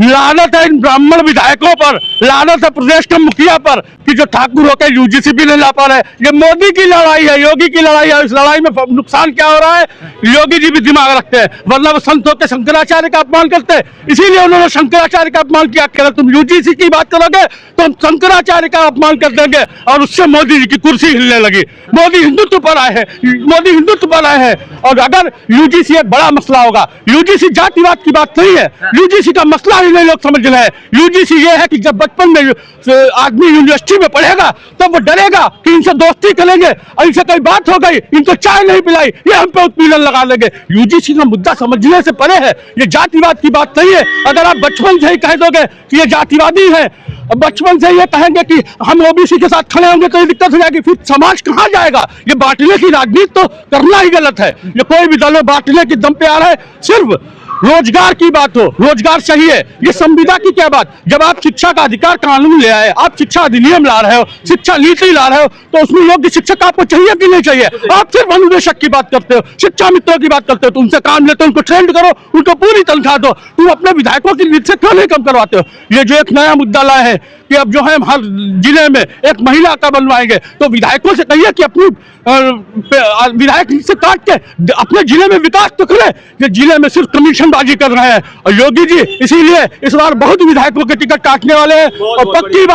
लानत है इन ब्राह्मण विधायकों पर, लानत है प्रदेश के मुखिया पर कि जो ठाकुर होकर यूजीसी भी नहीं ला पा रहे। ये मोदी की लड़ाई है, योगी की लड़ाई है। इस लड़ाई में नुकसान क्या हो रहा है, योगी जी भी दिमाग रखते हैं, वरना वो संत होकर शंकराचार्य का अपमान करते हैं, इसीलिए उन्होंने शंकराचार्य का अपमान किया। अगर तुम यूजीसी की बात करोगे तो हम शंकराचार्य का अपमान कर देंगे, और उससे मोदी जी की कुर्सी हिलने लगी। मोदी हिंदुत्व पर आए हैं, मोदी हिंदुत्व पर आए हैं। और अगर यूजीसी एक बड़ा मसला होगा, यूजीसी जातिवाद की बात नहीं है, यूजीसी का मसला ही नहीं लोग समझ रहे हैं। यूजीसी ये है कि जब बचपन में आदमी यूनिवर्सिटी में पढ़ेगा तो वो डरेगा कि इनसे दोस्ती करेंगे और इनसे कोई बात हो गई, इनको चाय नहीं पिलाई, ये हम पे उत्पीड़न लगा लेंगे। यूजीसी का मुद्दा समझने से परे है, ये जातिवाद की बात नहीं है। अगर आप बचपन से ही कह दोगे कि ये जातिवादी है, बचपन से ये कहेंगे कि हम ओबीसी के साथ खड़े होंगे तो ये दिक्कत हो जाएगी, फिर समाज कहाँ जाएगा। ये बांटने की राजनीति तो करना ही गलत है। ये कोई भी दल बांटने के दम पे आ रहा है। सिर्फ रोजगार की बात हो, रोजगार चाहिए, ये संविदा की क्या बात। जब आप शिक्षा का अधिकार कानून ले आए, आप शिक्षा अधिनियम ला रहे हो, शिक्षा नीति ला रहे हो, तो उसमें योग्य शिक्षक आपको चाहिए कि नहीं चाहिए। आप सिर्फ अनुदेशक की बात करते हो, शिक्षा मित्रों की बात करते हो, तुमसे काम लेते हो, उनको ट्रेंड करो, उनको पूरी तनख्वाह दो। तुम अपने विधायकों की नीति से क्यों नहीं कम करवाते हो। ये जो एक नया मुद्दा लाए हैं कि अब जो है हर जिले में एक महिला का बनवाएंगे, तो विधायकों से कहिए कि अपनी विधायक से काट के अपने जिले में विकास तो करें। ये जिले में सिर्फ कमीशनबाजी कर रहे हैं, और योगी जी इसीलिए इस बार बहुत विधायकों के टिकट काटने वाले हैं। और पक्की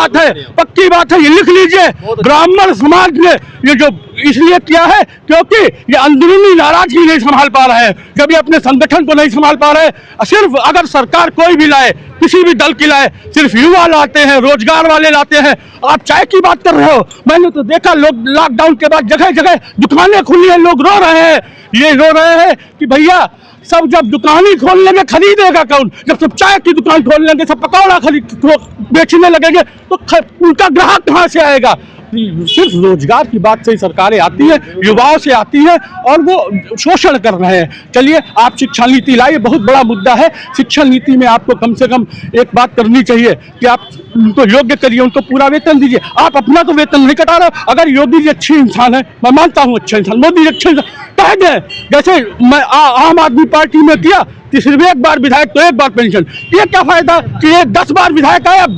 बात है, ये लिख लीजिए, ब्राह्मण समाज ने ये जो इसलिए किया है क्योंकि ये अंदरूनी नाराजगी नहीं संभाल पा रहे हैं। जब ये अपने संगठन को नहीं संभाल पा रहे, सिर्फ अगर सरकार कोई भी लाए, किसी भी दल की लाए, सिर्फ युवा लाते हैं, रोजगार वाले लाते हैं। आप चाय की बात कर रहे हो, मैंने तो देखा लोग लॉकडाउन के बाद जगह जगह दुकानें खुली हैं, लोग रो रहे हैं। ये रो रहे हैं कि भैया सब जब दुकान ही खोल लेंगे खरीदेगा कौन। जब सब चाय की दुकान खोल लेंगे, सब पकौड़ा बेचने लगेंगे, तो उनका ग्राहक कहाँ से आएगा। सिर्फ रोजगार की बात से ही सरकारें आती है, युवाओं से आती है, और वो शोषण कर रहे हैं। चलिए आप शिक्षा नीति लाइए, बहुत बड़ा मुद्दा है। शिक्षा नीति में आपको कम से कम एक बात करनी चाहिए कि आप उनको योग्य करिए, उनको पूरा वेतन दीजिए। आप अपना तो वेतन नहीं कटा रहे हो। अगर योगी जी अच्छी इंसान है, मैं मानता हूँ अच्छे इंसान, मोदी जी अच्छे इंसान, कह दें जैसे मैं आम आदमी पार्टी में किया कि सिर्फ एक बार विधायक तो एक बार पेंशन। ये क्या फायदा कि ये 10 बार विधायक आए, अब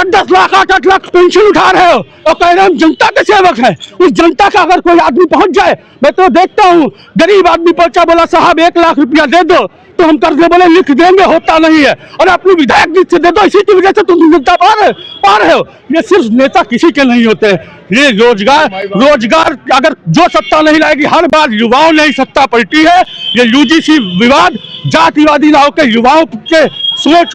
10 लाख 8 लाख पेंशन उठा रहे हो और कह रहे हैं हम जनता के सेवक हैं। उस जनता का अगर कोई आदमी पहुंच जाए, मैं तो देखता हूँ गरीब आदमी पहुंचा, बोला साहब 1 लाख रुपया दे दो, तो हम कर्जे बोले लिख देंगे, होता नहीं है। और अपनी विधायक जी से दे दो, इसी की वजह से तुम जनता पा रहे हो। ये सिर्फ नेता किसी के नहीं होते। ये रोजगार अगर जो सत्ता नहीं लाएगी, हर बार युवाओं ने ही सत्ता पलटी है। ये यूजीसी विवाद जातिवादी ना होकर युवाओं के सोच